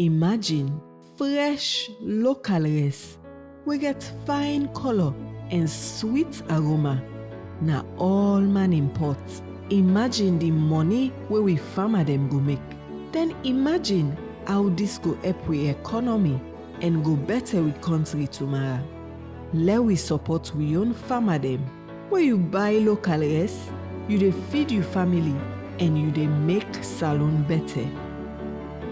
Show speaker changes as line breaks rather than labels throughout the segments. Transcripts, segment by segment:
Imagine fresh local rice we get fine color and sweet aroma. Na all man import. Imagine the money where we farmer them go make. Then imagine how this go help we economy and go better with country tomorrow. Let we support we own farmer them. Where you buy local rice, you dey feed your family and you dey make Salone better.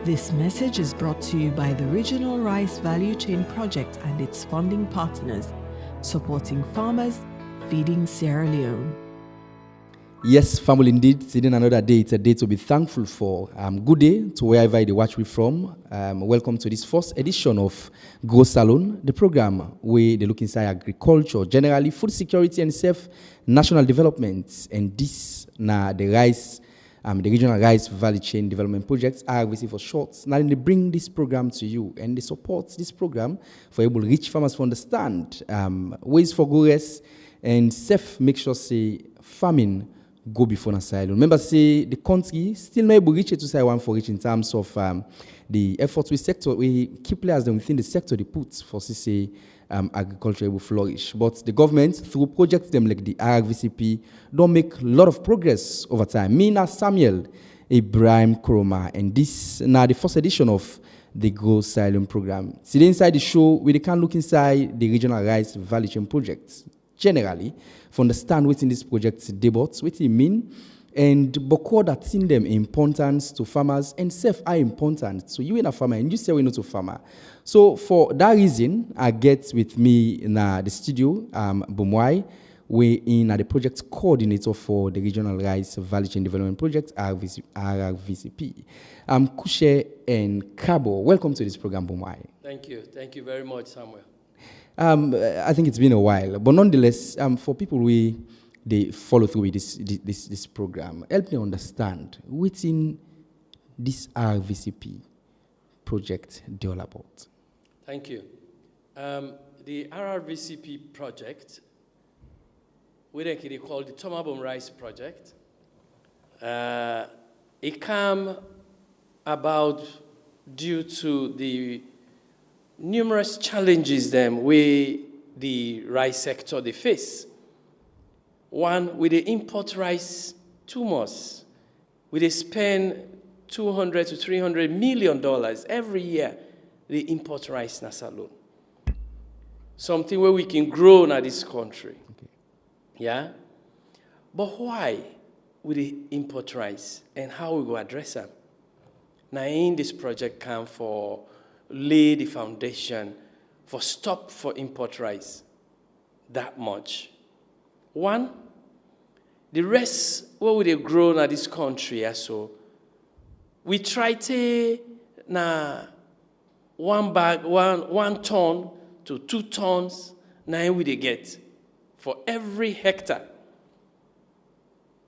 This message is brought to you by the Regional Rice Value Chain Project and its funding partners, supporting farmers, feeding Sierra Leone.
Yes, family, indeed. Today another day. It's a day to be thankful for. Good day to wherever you watch me from. Welcome to this first edition of Go Salone, the program where they look inside agriculture, generally food security and safe national development. And this na the rice, the Regional Rice Value Chain Development Project, RVC for short. Now they bring this program to you and they support this program for able rich farmers to understand ways for progress and safe make sure say farming go before na silo. Remember, say the country still not able to reach it to say one for reach in terms of the efforts we sector we keep players them within the sector they put for say agriculture will flourish. But the government through projects them like the RVCP don't make a lot of progress over time. Me na Samuel Ibrahim Kuroma, and this now the first edition of the Go Silent program. Today inside the show we can look inside the Regional Rice Value Chain Project generally for understand what in this project debates, what it mean, and boko that in them importance to farmers and self are important. So you in a farmer and you say we know to farmer. So for that reason, I get with me in the studio, Bumwai, we in the project coordinator for the Regional Rice Value Chain Development Project, RVCP. Kushe and Kabo, welcome to this program, Bumwai.
Thank you very much, Samuel.
I think it's been a while, but nonetheless, for people they follow through with this program, help me understand what's in this RVCP project they all about.
Thank you. The RRVCP project, we they call the Tomabom Rice Project. It came about due to the numerous challenges them we the rice sector they face. One, with the import rice too much. We spend $200 to $300 million every year. They import rice na Salone. Something where we can grow in this country. Okay. Yeah? But why we they import rice and how we go address them? Now in this project come for lay the foundation for stop for import rice that much. One, the rest what would they grow in this country so we try to na one bag, one ton to 2 tons, now we they get for every hectare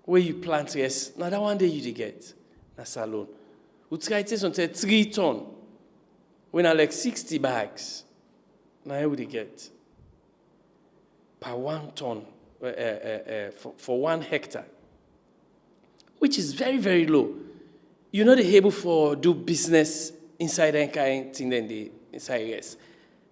where you plant yes, now that one day you they get na Salone. We try to say 3 tons. When I like 60 bags, now we get per 1 ton for 1 hectare, which is very, very low. You're not able for do business inside that kind of thing than the inside US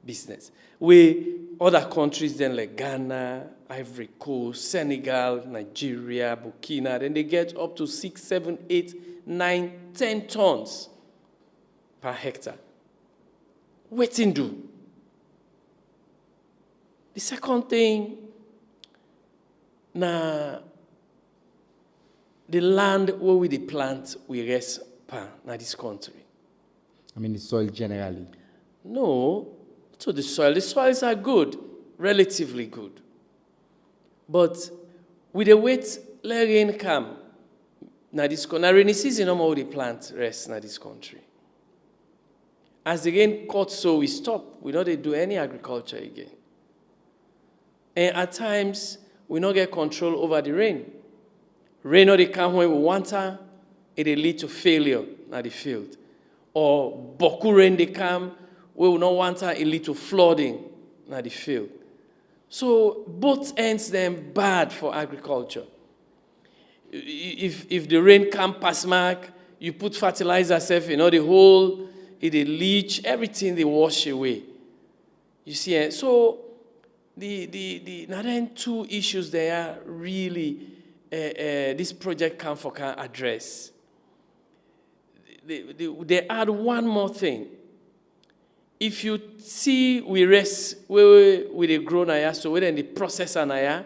business. Where other countries then like Ghana, Ivory Coast, Senegal, Nigeria, Burkina, then they get up to 6, 7, 8, 9, 10 tons per hectare. Waiting do. The second thing, na the land where we the plant we rest pa na this country.
I mean the soil generally.
No, so the soils are good, relatively good. But with the wait let rain come, na this country, rainy season no more the plant rest na this country. As the rain cuts, so we stop. We don't do any agriculture again. And at times, we don't get control over the rain. Rain or they come when we want her, it lead to failure in the field. Or boku rain they come, we will not want her, it lead to flooding in the field. So both ends them bad for agriculture. If the rain come past mark, you put fertilizer self in the hole, it they leach, everything they wash away. You see, so the now then two issues there really this project can address. They add one more thing. If you see we rest with a grown aya, so when the process an aya,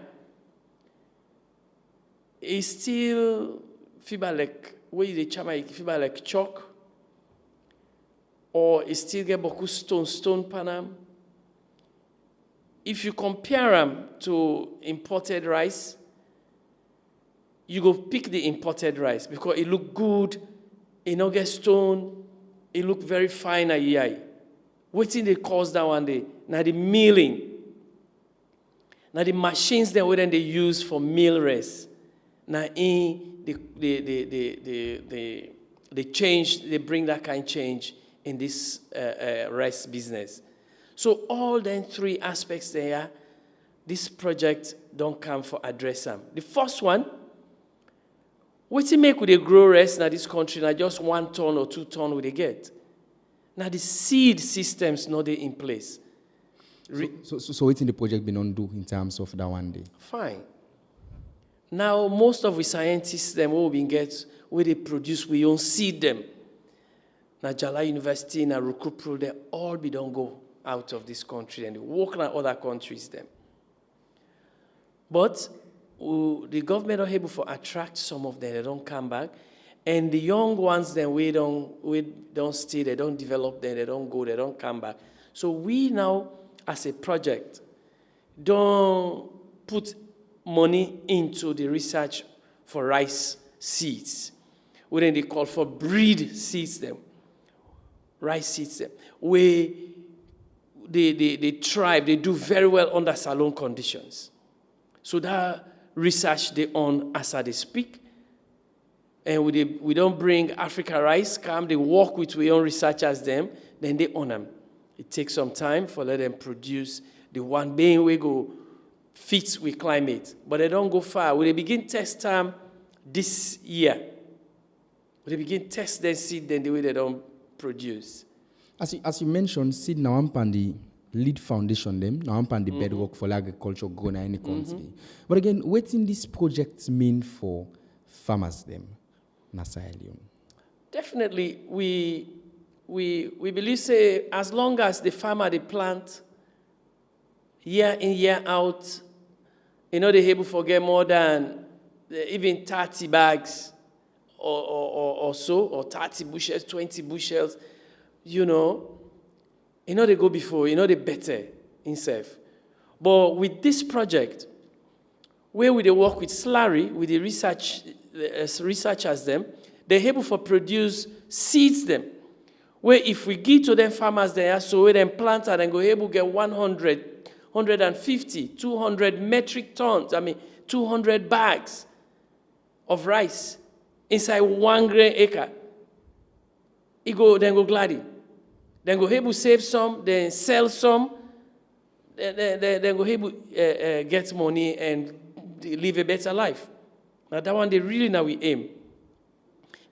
it's still fiber like where the chama fiber like chalk, or it still get boku stone panam. If you compare them to imported rice, you go pick the imported rice because it look good, it no get stone, it look very fine at yai. Waiting they cause that one day. Now the milling. Now the machines that when they use for mill rice. Now in they change, they bring that kind of change in this rice business. So all them three aspects there, this project don't come for address them. The first one, what you make with the grow rice in this country, now just 1 ton or 2 ton will they get. Now the seed systems not they in place.
So what's in the project been on do in terms of that one day?
Fine. Now most of the scientists them what we get where they produce we own seed them. Now Jala University, now Rukupru, they all be don't go out of this country and they work in other countries them. But the government are able to attract some of them, they don't come back. And the young ones then we don't stay, they don't develop them, they don't go, they don't come back. So we now, as a project, don't put money into the research for rice seeds. We then they call for breed seeds them, rice seeds them. They thrive, they do very well under Salone conditions. So that research they own as they speak. And we don't bring Africa rice, come, they work with we own researchers them, then they own them. It takes some time for let them produce the one being we go fits with climate. But they don't go far. We begin test time this year. We begin test their seed then the way they don't produce.
As you mentioned, seed now I'm the lead foundation them, now I'm the bedrock for agriculture going in any country. But again, what in this project mean for farmers them?
Definitely, we believe say as long as the farmer they plant year in year out, they able to get more than even 30 bags or so, or 30 bushels, 20 bushels, they go before, they better himself. But with this project, where we they work with Slurry, with the researchers them, they're able to produce seeds them. Where if we give to them farmers there, so we then plant and go able to get 100, 150, 200 metric tons, 200 bags of rice inside 1 grain acre. Then go gladdy. Then go able save some, then sell some, then go able get money and live a better life. Now that one, they really now we aim.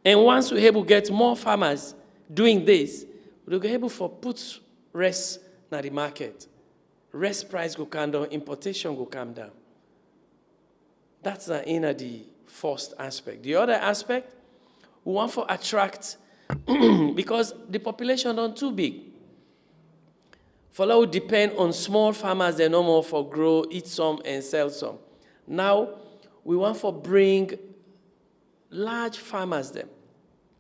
And once we're able to get more farmers doing this, we'll be able to put rest in the market. Rest price go come down, importation go come down. That's the first aspect. The other aspect, we want to attract, because the population not too big. For now, depend on small farmers, they're no more for grow, eat some, and sell some. Now, we want to bring large farmers them,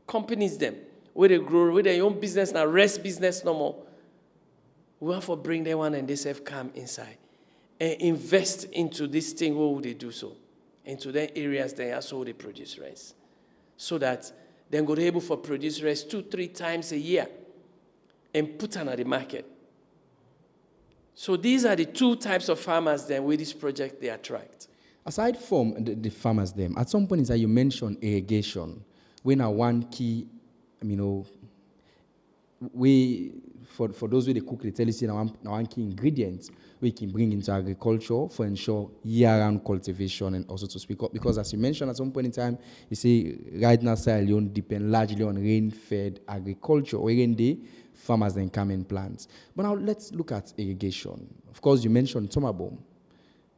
companies them, where they grow, where their own business now, rest business no more. We want to bring them one and they say come inside and invest into this thing. What would they do so? Into the areas they are so they produce rice. So that then go able to produce rice 2-3 times a year and put on the market. So these are the two types of farmers then with this project they attract.
Aside from the farmers them, at some point you mentioned irrigation. When one key, we for those who they cook, they tell you, see, now one key ingredient we can bring into agriculture for ensure year-round cultivation and also to speak up. Because as you mentioned at some point in time, you see, right now, Sierra Leone depend largely on rain-fed agriculture, wherein the farmers then come and plant. But now let's look at irrigation. Of course, you mentioned Tomabom,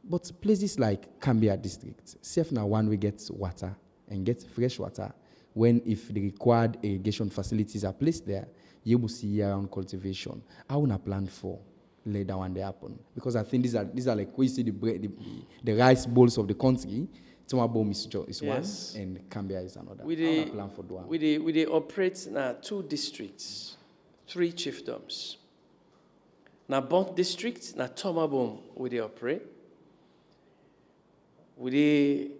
but places like Cambia district, safe now one we get water and get fresh water, when if the required irrigation facilities are placed there, you will see year-round cultivation. I want to plan for later when they happen. Because I think these are like, we see the rice bowls of the country. Tomabom is
Yes.
one, and Cambia is another.
We
I want to plan for one.
they operate now 2 districts, 3 chiefdoms. Now both districts, now Tomabom, we they operate. We the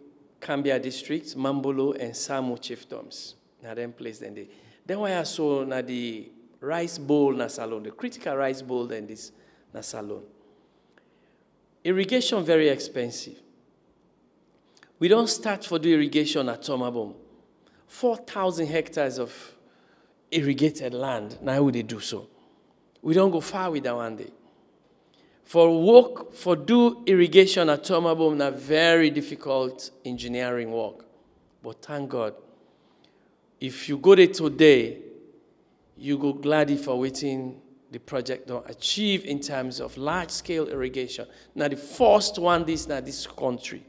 Cambia district, Mambolo and Samu chiefdoms. Now them place then why I saw na the rice bowl na Salone, the critical rice bowl then this na Salone. Irrigation very expensive. We don't start for the irrigation at Tomabom. 4,000 hectares of irrigated land. Now would they do so? We don't go far with that one day. For do irrigation at Tomabom, na very difficult engineering work. But thank God, if you go there today, you go gladly for waiting the project don't achieve in terms of large-scale irrigation. Now the first one this country.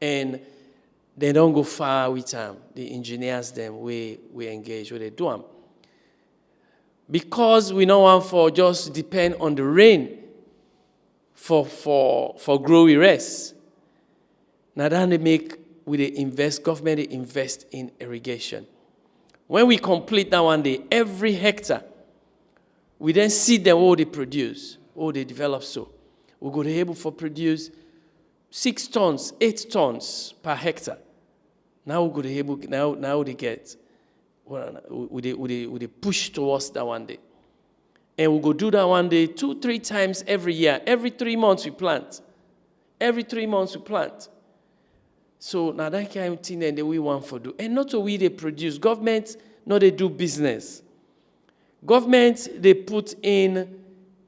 And they don't go far with them. The engineers them we engage, where they do them. Because we don't want for just depend on the rain for growing rest. Now then government they invest in irrigation. When we complete that one day, every hectare, we then see them all they produce, all they develop so. We're going to be able to produce 6 tons, 8 tons per hectare. Now we're going to be able, now they get, we push towards that one day. And we'll go do that one day 2-3 times every year. Every 3 months we plant. Every 3 months we plant. So now that kind of thing that we want to do. And not only they produce, government, no they do business. Government, they put in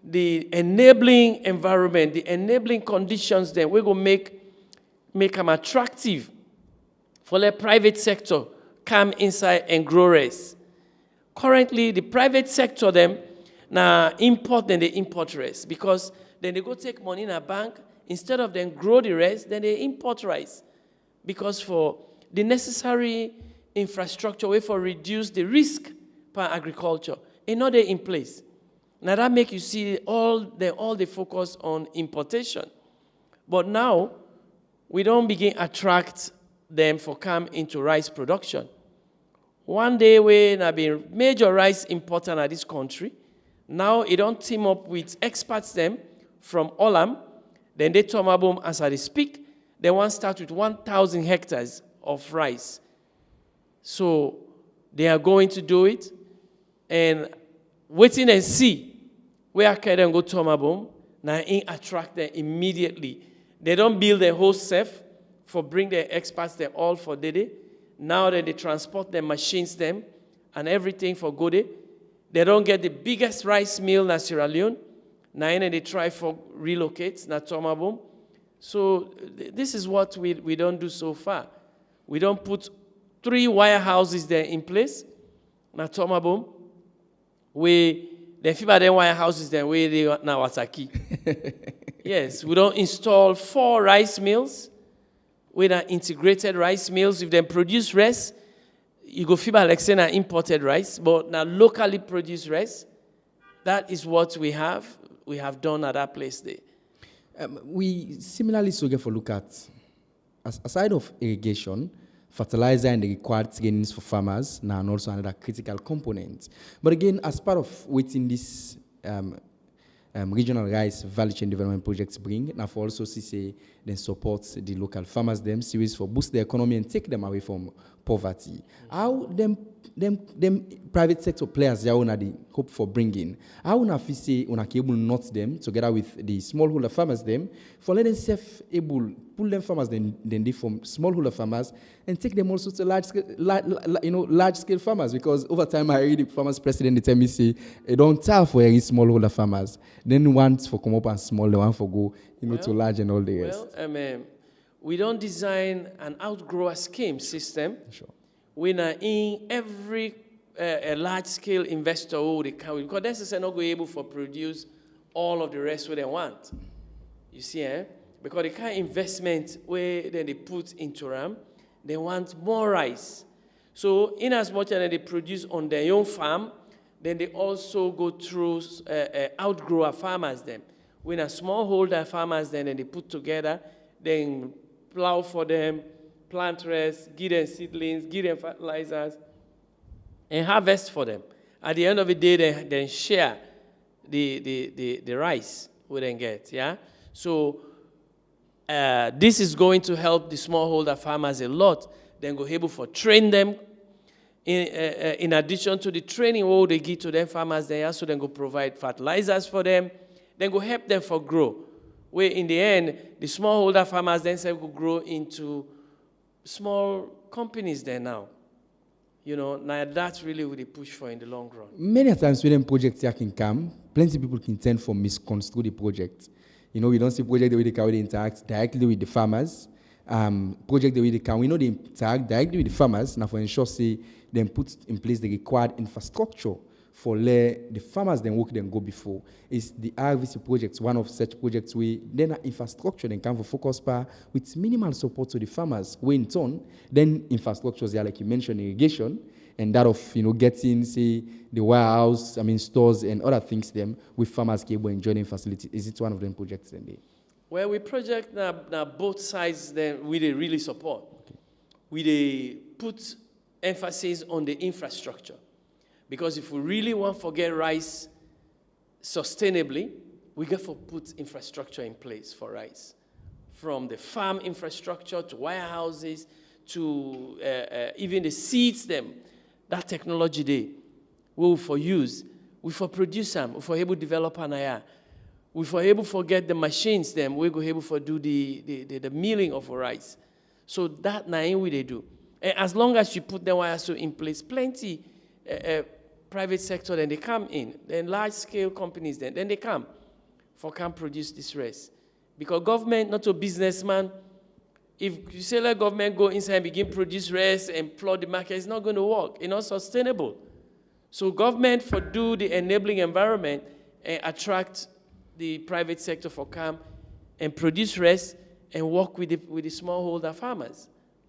the enabling environment, the enabling conditions that we're going to make them attractive for the private sector come inside and grow rice. Currently, the private sector, them, now import, then they import rice because then they go take money in a bank. Instead of them grow the rice, then they import rice. Because for the necessary infrastructure, way for reduce the risk per agriculture, and not in place. Now that make you see all the focus on importation. But now, we don't begin attract them for come into rice production. One day we have been major rice importer in this country. Now it don't team up with experts them from Olam. Then they Tomabom as I speak. They want to start with 1,000 hectares of rice. So they are going to do it and waiting and see where can they go to Tomabom. Now attract them immediately. They don't build their whole self for bring their experts there all for Dede. Now that they transport their machines them and everything for Gode. They don't get the biggest rice mill in Sierra Leone. Now they try for relocate na Tomabom. So this is what we don't do so far. We don't put 3 warehouses there in place. Na Tomabom. The FIBA warehouses there where they now Wasaki. Yes, we don't install 4 rice mills. With an integrated rice mills. If they produce rice, you go FIBA like saying imported rice, but now locally produced rice. That is what we have done at that place there.
We similarly so get for look at, aside of irrigation, fertilizer and the required trainings for farmers, now and also another critical component. But again, as part of waiting this regional rice value chain development projects bring, now for also CCA then support the local farmers them series for boost the economy and take them away from poverty. How them private sector players they are the hope for bringing. How una fi say una able not them together with the smallholder farmers them for letting self able pull them farmers then they from smallholder farmers and take them also to large scale, large scale farmers, because over time I read the farmers president they tell me say it don't tell for any smallholder farmers. Then one for come up and small, the one for go to large and all the rest.
Well, we don't design an outgrower scheme system.
Sure.
When in every a large-scale investor who they can, because that's not going to be able to produce all of the rest what they want. You see, because the kind of investment where then they put into them, they want more rice. So in as much as they produce on their own farm, then they also go through outgrower farmers then. When a smallholder farmers then they put together, then plow for them, plant rest, give them seedlings, give them fertilizers, and harvest for them. At the end of the day, they then share the rice we then get, yeah? So this is going to help the smallholder farmers a lot. Then go able to train them. In addition to the training what they give to them farmers, they also then go provide fertilizers for them. Then go help them for grow. Where in the end, the smallholder farmers then say go grow into small companies there now. Now that's really what they push for in the long run.
Many times when them projects here can come, plenty of people can tend for misconstrue the project. We don't see project the way they can interact directly with the farmers. Project the way they can, we know they interact directly with the farmers. Now for ensure say them put in place the required infrastructure for let the farmers then work then go before. It's the RVC projects, one of such projects where then infrastructure then come for focus power with minimal support to the farmers. Where in turn, then infrastructures there, like you mentioned, irrigation, and that of getting say the warehouse, stores and other things them with farmers able enjoying facility. Is it one of them projects then they?
Well, we project now both sides then we they really support. Okay. We they put emphasis on the infrastructure. Because if we really want to get rice sustainably, we got to put infrastructure in place for rice. From the farm infrastructure to warehouses to even the seeds them, that technology they will for use. We for produce them, we for able to develop an area. We for able to get the machines them, we go able to do the milling of rice. So that now we they do. And as long as you put them also in place, plenty private sector, then they come in. Then large-scale companies, then they come produce this rice. Because government, not a businessman, if you say let government go inside and begin produce rice and flood the market, it's not going to work. It's not sustainable. So government for do the enabling environment and attract the private sector for come and produce rice and work with the smallholder farmers.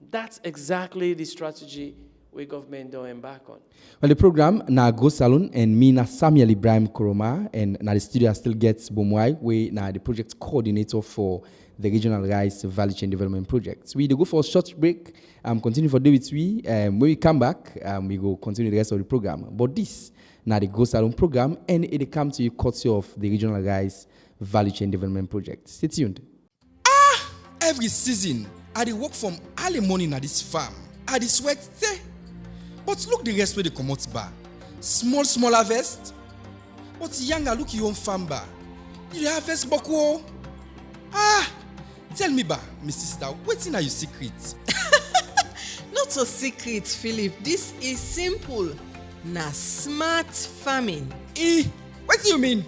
That's exactly the strategy we government don't embark on.
Well, the program na Go Salone and me na Samuel Ibrahim Koroma and na the studio still gets Bomwai, we na the project coordinator for the regional rice value chain development projects. We go for a short break. Continue for David we. When we come back, we go continue the rest of the program. But this na the Go Salone program, and it come to you courtesy of the regional rice value chain development project. Stay tuned.
Every season, I dey work from early morning at this farm. I dey sweat there. But look the rest where they come out bar. Small harvest. But younger look your own farm bar. You dey harvest boko. Tell me ba, my sister, what's in your secret?
Not a secret, Philip. This is simple. Na smart farming.
What do you mean?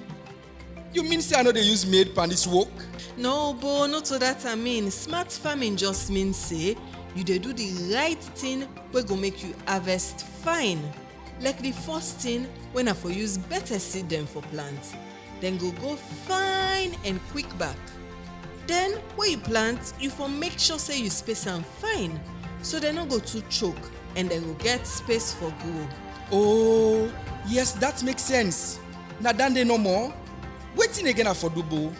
You mean say I know they use made pan this work?
No, Bo, not to that I mean. Smart farming just means say you dey do the right thing wey go make you harvest fine. Like the first thing when I for use better seed them for plants. Then go fine and quick back. Then when you plant, you for make sure say you space them fine. So they not go too choke and then go get space for grow.
Oh, yes, that makes sense. Now than they no more. Waiting again for double.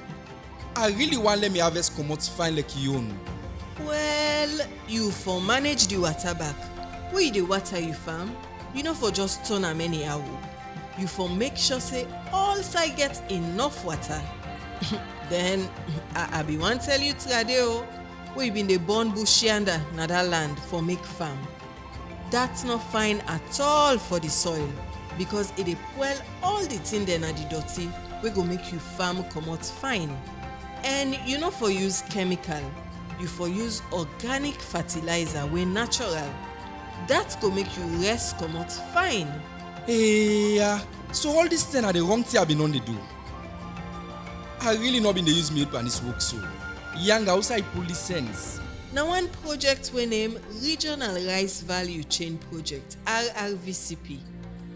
I really want let me harvest come out fine like you own.
Well, you for manage the water back. Where you the water you farm, you know for just turn am anyhow. You for make sure say all side get enough water. Then I be want tell you today where you been the born bush yonder na that land for make farm. That's not fine at all for the soil because it dey spoil all the thing dem and the dirty wey go make you farm comot fine. And you no for use chemical, you for use organic fertilizer wey natural. That go make you rest comot fine.
Hey, so all this thing are the wrong thing I been on dey do. I really not been dey use milk and this work so. Young outside police sense.
Na one project wey name Regional Rice Value Chain Project (RRVCP).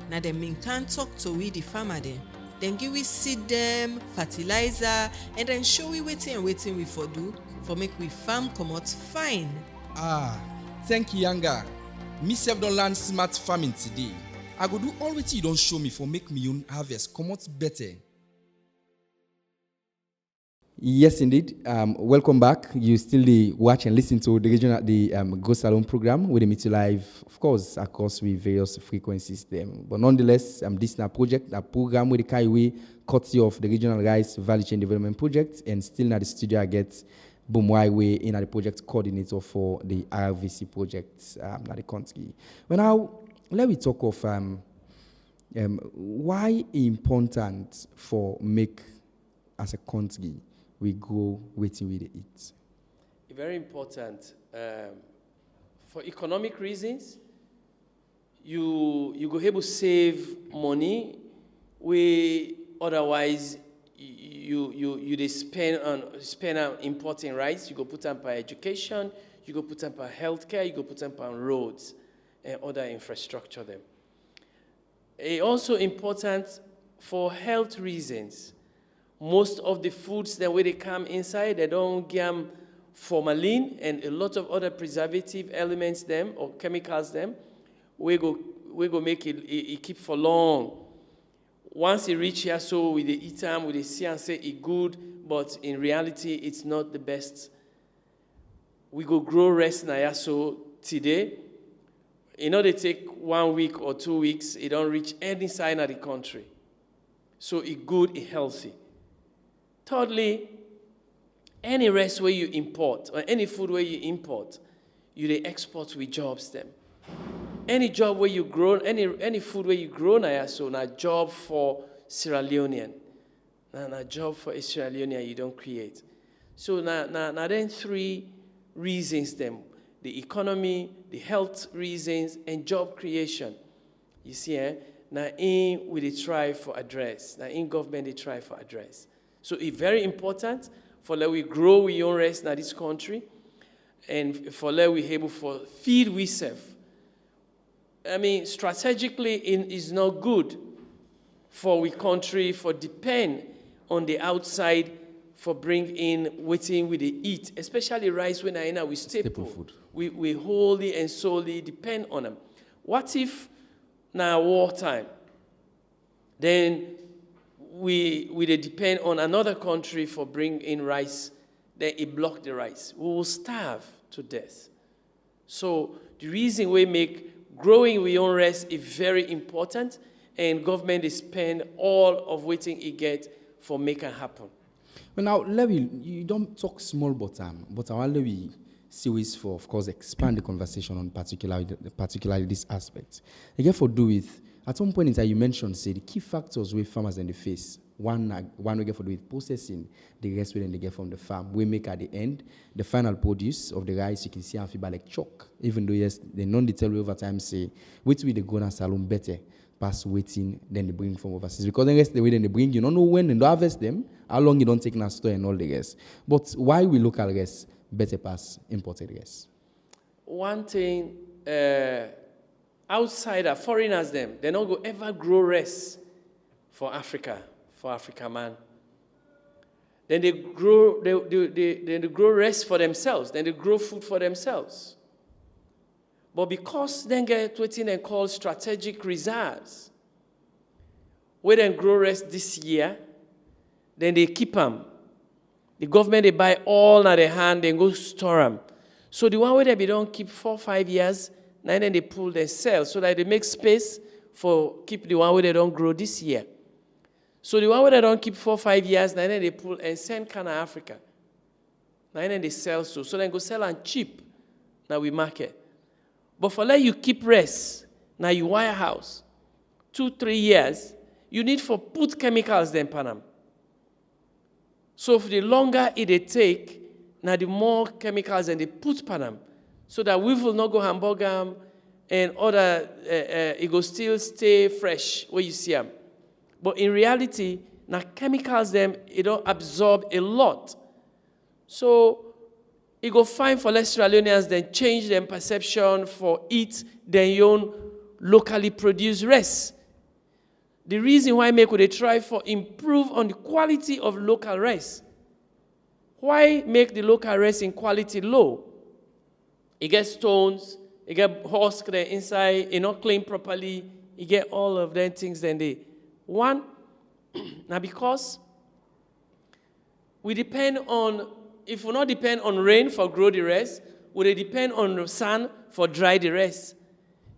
Na dem bin can talk to we the farmer dem. Dem give we seed dem, fertilizer, and then show we wetin and wetin we for do for make we farm comot fine.
Thank you, Yanga. Me sef don learn smart farming today. I go do all wetin you don show me for make me own harvest comot better.
Yes, indeed. Welcome back. You still watch and listen to the Go Salone program with the Meet You Live, of course, across with various frequencies. But nonetheless, this is a project, a program with the Kaiwe courtesy of the Regional Rice Value Chain Development Project, and still now the studio I get Bumwaiwe in the project coordinator for the RVC project, at the country. But now, let me talk of why important for make as a country we go waiting with it.
Very important. For economic reasons, you go able to save money where otherwise you they spend on importing rice. You go put them for education, you go put them for healthcare, you go put them on roads and other infrastructure them. It's also important for health reasons. Most of the foods that when they come inside, they don't give them formalin and a lot of other preservative elements them or chemicals them. We go make it keep for long. Once it reach here, so we dey eat them, we dey see and say it good, but in reality, it's not the best. We go grow rest now, so today, they take 1 week or 2 weeks, it don't reach any side of the country. So it good, it healthy. Thirdly, any rice where you import or any food where you import, you dey export with jobs them. Any job where you grow, any food where you grow now, so na job for Sierra Leonean. Na job for a Sierra Leonean you don't create. So na then 3 reasons them: the economy, the health reasons, and job creation. You see, na in we dey try for address. Na in government they try for address. So it's very important for let we grow we own rest in this country, and for let we able for feed we serve. I mean, strategically, it is not good for we country for depend on the outside for bring in waiting we dey eat, especially rice when I we staple food. We wholly and solely depend on them. What if now wartime? Then we depend on another country for bring in rice, then it block the rice. We will starve to death. So the reason we make growing we own rice is very important, and government is spend all of waiting it get for make it happen.
Well, now, Levi, you don't talk small but I want to see ways for, of course, expand the conversation on particularly this aspect. Again, for do with, at some point in time, you mentioned, say, the key factors where farmers in the face. One we get for do with processing, the rest we then they get from the farm. We make at the end, the final produce of the rice, you can see and feel like chalk. Even though, yes, they non-detail over time say, wait till they go and Salone better, pass waiting, then they bring from overseas. Because the rest the way then they bring, you don't know when, and don't harvest them, how long you don't take in a store and all the rest. But why we local rest better pass imported rest?
One thing, outsider, foreigners them, they don't go ever grow rice for Africa, for Africa man. Then they grow, they grow rice for themselves, then they grow food for themselves. But because they get what they call strategic reserves, where they grow rice this year, then they keep them. The government, they buy all in their hand, then go store them. So the one where they don't keep 4 or 5 years, now then they pull, they sell, so that they make space for keep the one where they don't grow this year. So the one where they don't keep 4 or 5 years, now then they pull and send kind of Africa. Now then they sell so they go sell and cheap. Now we market. But for let you keep rest, now you wire house, 2-3 years, you need for put chemicals then Panam. So for the longer it take, now the more chemicals and they put Panam, so that we will not go hamburger and other, it will still stay fresh where you see them. But in reality, now chemicals them, it don't absorb a lot. So it go fine for Australians, then change their perception for eat their own locally produced rice. The reason why they try for improve on the quality of local rice. Why make the local rice in quality low? It gets stones, it get husk there inside, it not clean properly, it get all of them things then they. One, now because we depend on, if we not depend on rain for grow the rest, would they depend on the sun for dry the rest?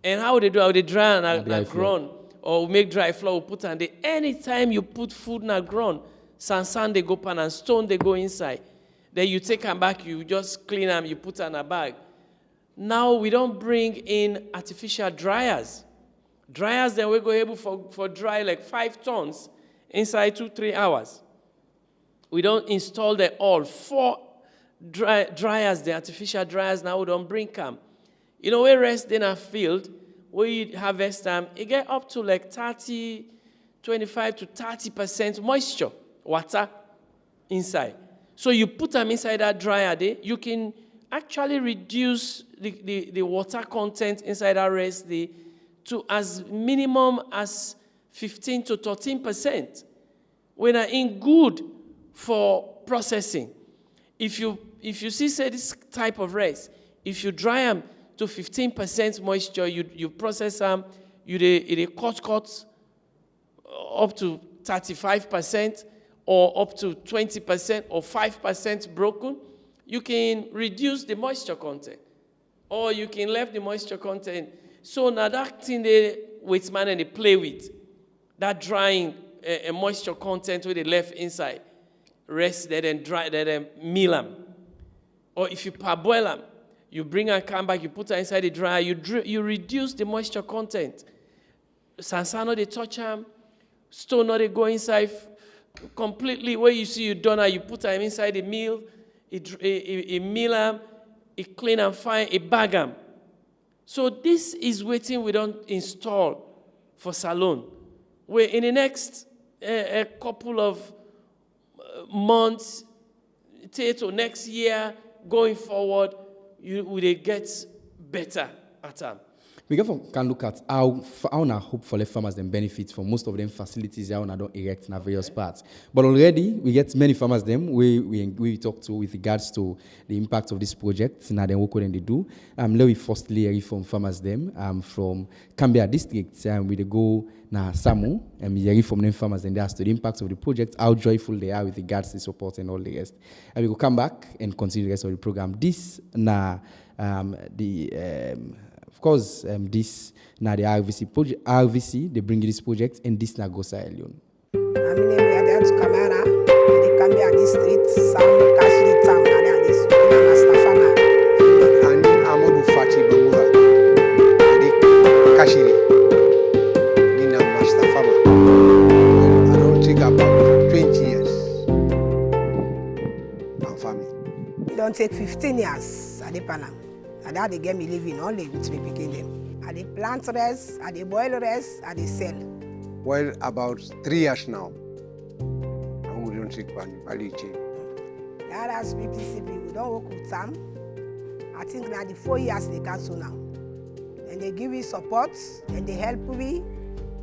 And how would they do? How would they dry and ground? Or make dry flour, put on the anytime you put food in a ground, sand they go pan and stone they go inside. Then you take them back, you just clean them, you put in a bag. Now we don't bring in artificial dryers. Dryers then we go able for dry like 5 tons inside 2-3 hours. We don't install the all 4 dryers, the artificial dryers now we don't bring them. You know, we rest in a field, we harvest them, it get up to like 25 to 30% moisture, water inside. So you put them inside that dryer there, you can actually reduce the water content inside that rest there to as minimum as 15 to 13%. When are in good for processing. If you see say this type of rice, if you dry them to 15% moisture, you process them, it cut up to 35% or up to 20% or 5% broken, you can reduce the moisture content. Or you can leave the moisture content. So now that thing they with man and they play with, that drying moisture content where they left inside, rest there and dry there and meal them. Or if you parboil them, you bring and come back, you put it inside the dryer, you reduce the moisture content. Sansano they touch them, stone or they go inside completely. Where you see you done it, you put them inside the meal, it meal them, it clean and fine, it bag them. So this is waiting we don't install for Salone. Where in the next a couple of months, to next year, going forward, you will get better at them.
We can look at how now hopefully farmers then benefit from most of them facilities how now don't erect in various parts. But already we get many farmers them we talk to with regards to the impact of this project. Now then what can they do? Let me firstly hear from farmers them from Cambia district we go now Samu and hear from them farmers and as to the impact of the project, how joyful they are with regards to support and all the rest. And we will come back and continue the rest of the program. This now of course, this now the RVC project. RVC they bring this project, and this now goes Salone.
I'm in the Camera, the Cambia district, some Kashiri town, and this Master Farmer.
And Amadou Fati Bangura, the Kashiri, Nina Master Farmer. I don't think about 20 years. I'm farming.
It don't take 15 years at the Panam. And that they get me living only with me picking them. At the plant rest, at the boil rest, at the cell.
Well, about 3 years now. And we don't take value chain.
That as PPCP, we don't work with them. I think now the 4 years they cancel now. And they give me support, and they help me,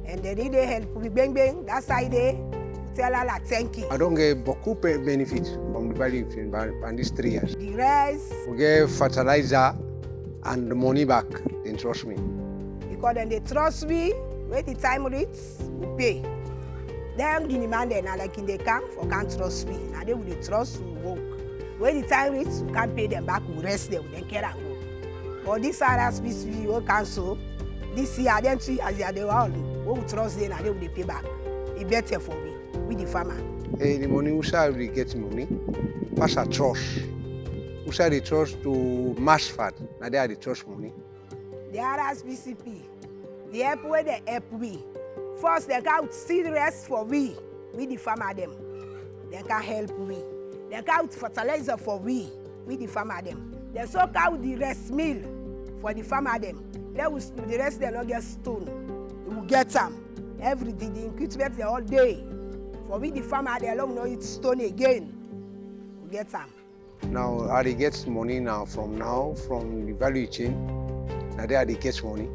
and they really help me. Bang bang, that's how they tell her like thank you.
I don't get beaucoup benefit from the value chain in these 3 years.
The rest.
We get fertilizer and the money back, then trust me.
Because then they trust me, when the time reaches, we pay. Then the demand then like in the camp for can't trust me. Now they will trust we work. When the time reaches, we can't pay them back, we rest them, then care and go. But this other species we will cancel. This year, then 2 years they were all. We will trust them and they will pay back. It's better for me, with the farmer.
The money we shall get money, pass a trust. We shall the trust to mass fat, now they are the trust money.
the RSPCP, the help wey dey help we. First, they can see the rest for we the farmer them. They can help we. They can fertilizer for we the farmer them. They soak out the rest meal for the farmer them. Then the rest they not get stone. We will get them. Everything, the equipment they all day. For we the farmer they long no eat stone again. We get them.
Now, how they get money from the value chain. Now there they get money.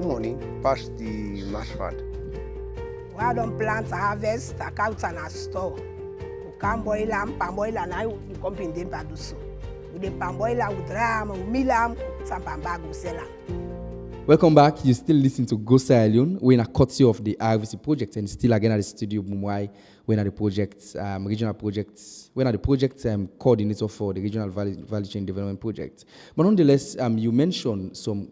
Money past the mass fat.
We don't plant, harvest, account and a store. We can boil them, palm boil and I will come in them to do so. We the palm boil we dry them, we mill them, some palm bag we sell them.
Welcome back. You still listen to Go Salone. We're in a courtesy of the RVC project and still again at the studio Mumbai. We're at the project, regional projects. We're at the project coordinator for the regional value chain development project. But nonetheless, you mentioned some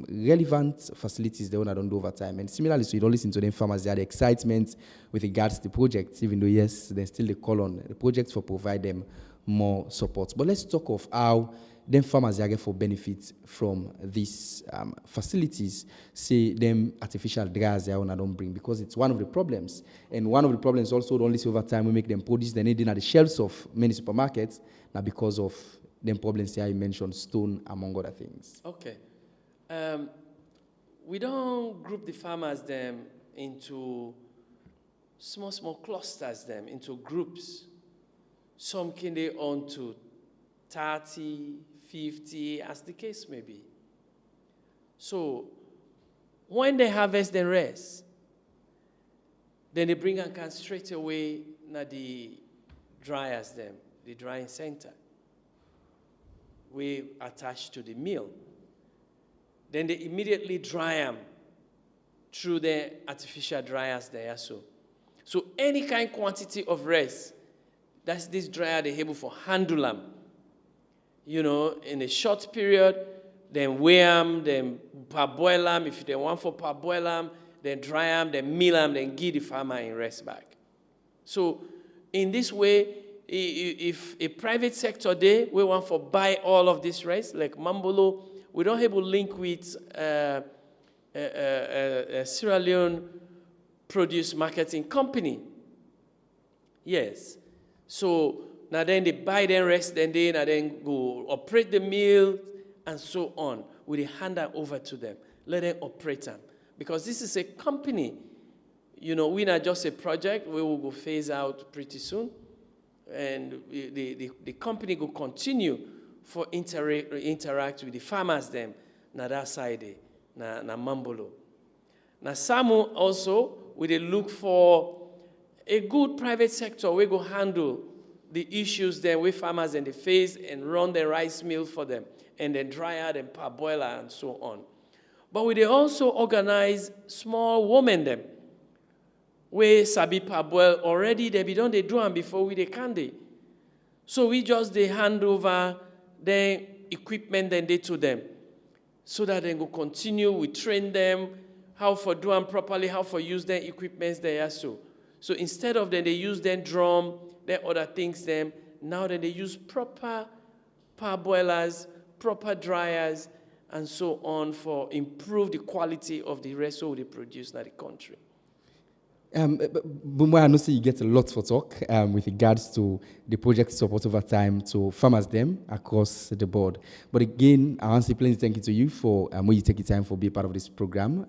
relevant facilities they want to do over time. And similarly, so you don't listen to them farmers, they had excitement with regards to the project, even though, yes, there's still the call on the project for provide them more support. But let's talk of how them farmers they get for benefit from these facilities, say them artificial dryers they don't bring, because it's one of the problems. And one of the problems also, only over time we make them produce the needing at the shelves of many supermarkets, now because of them problems I mentioned, stone, among other things.
Okay. We don't group the farmers them into small clusters them, into groups. Some can they own to 30, 50, as the case may be. So when they harvest the rest, then they bring and can straight away na the dryers them, the drying center. We attach to the mill. Then they immediately dry them through the artificial dryers there. So any kind quantity of rest, that's this dryer they able for handle them. You know, in a short period, then weigh them, then parboil them. If they want for parboil them, then dry them, then mill them, then give the farmer in rest back. So in this way, if a private sector there, we want for buy all of this rest, like Mambolo, we don't have a link with Sierra Leone produce marketing company. Yes. So now then they buy their rest, then they then go operate the mill and so on. We hand that over to them. Let them operate them. Because this is a company. You know, we're not just a project. We will go phase out pretty soon. And the company will continue for interact with the farmers them na that side na Mambolo. Now Samu also we dey look for a good private sector we go handle the issues then with farmers in the face and run the rice mill for them and then dry out and parboiler and so on. But we dey also organize small women them we sabi parboil already they be done they do them before we dey can dey. So we just dey hand over the equipment then they to them so that they go continue, we train them how for do them properly, how for use their equipments there so. So instead of them they use their drum, their other things them, now then they use proper parboilers, proper dryers and so on for improve the quality of the rest of the produce in the country.
Bumwa, I know you get a lot for talk with regards to the project support over time to farmers them across the board. But again, I want to say plenty thank you to you for when you take the time for being part of this program.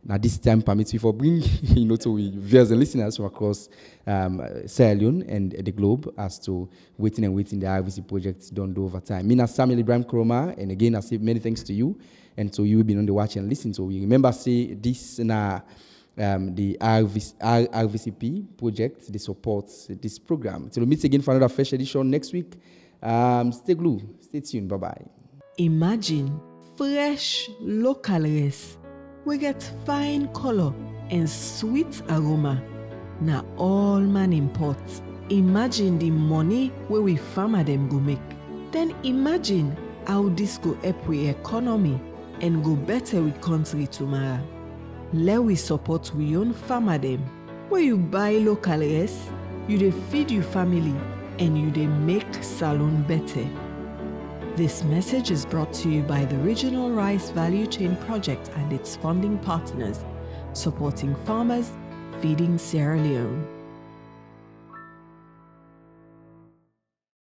Now this time permits me for bring to viewers and listeners from across Sierra Leone and the globe as to waiting the RVC project don't do over time. Me as Samuel Ibrahim Kroma, and again I say many thanks to you and to you being on the watch and listen. So we remember say this now. The RVCP project, they support this program. So we'll meet again for another fresh edition next week. Stay glued, stay tuned, bye-bye.
Imagine fresh local rice. We get fine color and sweet aroma. Now all man import. Imagine the money where we farmer them go make. Then imagine how this go help with economy and go better with country tomorrow. Let we support we own farmer them. Where you buy local rice, you dey feed your family and you dey make Salone better. This message is brought to you by the Regional Rice Value Chain Project and its funding partners, supporting farmers, feeding Sierra Leone.